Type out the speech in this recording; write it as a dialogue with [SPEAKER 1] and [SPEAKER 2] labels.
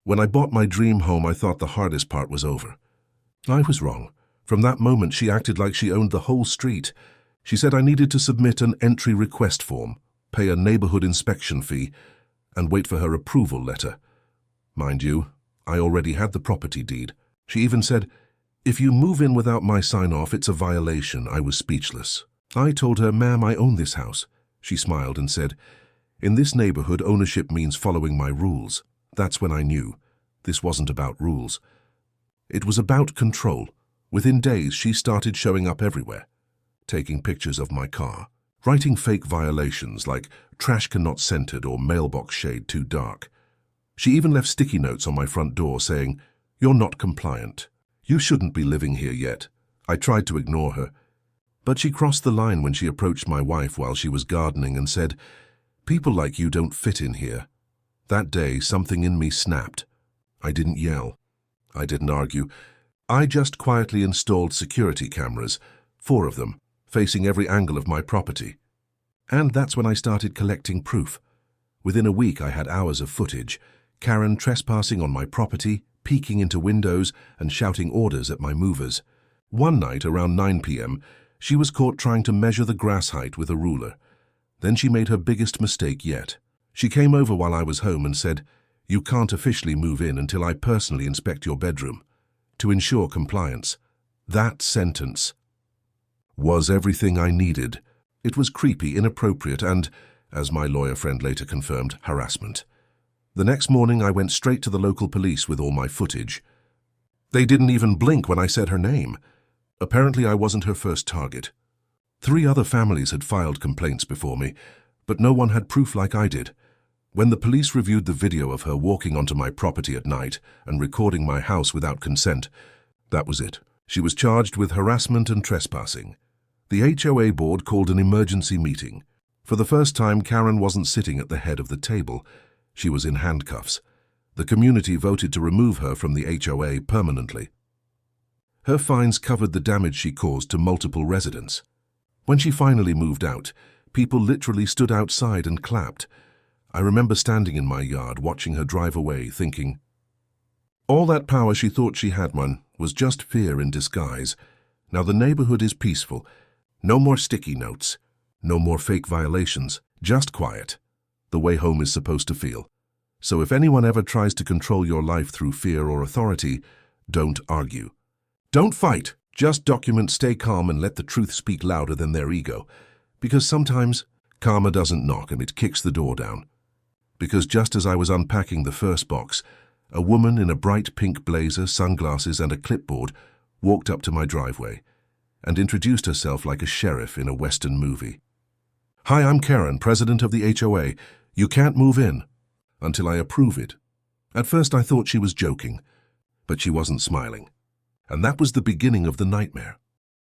[SPEAKER 1] When I bought my dream home, I thought the hardest part was over. I was wrong. From that moment, she acted like she owned the whole street. She said I needed to submit an entry request form, pay a neighborhood inspection fee, and wait for her approval letter. Mind you, I already had the property deed. She even said, "If you move in without my sign-off, it's a violation." I was speechless. I told her, "Ma'am, I own this house." She smiled and said, "In this neighborhood, ownership means following my rules." That's when I knew this wasn't about rules. It was about control. Within days, she started showing up everywhere, taking pictures of my car, writing fake violations like trash cannot scented or mailbox shade too dark. She even left sticky notes on my front door saying, "You're not compliant. You shouldn't be living here yet." I tried to ignore her, but she crossed the line when she approached my wife while she was gardening and said, "People like you don't fit in here." That day, something in me snapped. I didn't yell. I didn't argue. I just quietly installed security cameras, 4 of them, facing every angle of my property. And that's when I started collecting proof. Within a week, I had hours of footage. Karen trespassing on my property, peeking into windows, and shouting orders at my movers. One night, around 9 p.m., she was caught trying to measure the grass height with a ruler. Then she made her biggest mistake yet. She came over while I was home and said, "You can't officially move in until I personally inspect your bedroom to ensure compliance." That sentence was everything I needed. It was creepy, inappropriate, and, as my lawyer friend later confirmed, harassment. The next morning, I went straight to the local police with all my footage. They didn't even blink when I said her name. Apparently, I wasn't her first target. 3 other families had filed complaints before me, but no one had proof like I did. When the police reviewed the video of her walking onto my property at night and recording my house without consent, that was it. She was charged with harassment and trespassing. The HOA board called an emergency meeting. For the first time, Karen wasn't sitting at the head of the table. She was in handcuffs. The community voted to remove her from the HOA permanently. Her fines covered the damage she caused to multiple residents. When she finally moved out, people literally stood outside and clapped. I remember standing in my yard watching her drive away, thinking, all that power she thought she had was just fear in disguise. Now the neighborhood is peaceful. No more sticky notes. No more fake violations. Just quiet. The way home is supposed to feel. So if anyone ever tries to control your life through fear or authority, don't argue. Don't fight. Just document, stay calm, and let the truth speak louder than their ego. Because sometimes karma doesn't knock and it kicks the door down. Because just as I was unpacking the first box, a woman in a bright pink blazer, sunglasses, and a clipboard walked up to my driveway and introduced herself like a sheriff in a Western movie. "Hi, I'm Karen, president of the HOA. You can't move in until I approve it." At first I thought she was joking, but she wasn't smiling. And that was the beginning of the nightmare.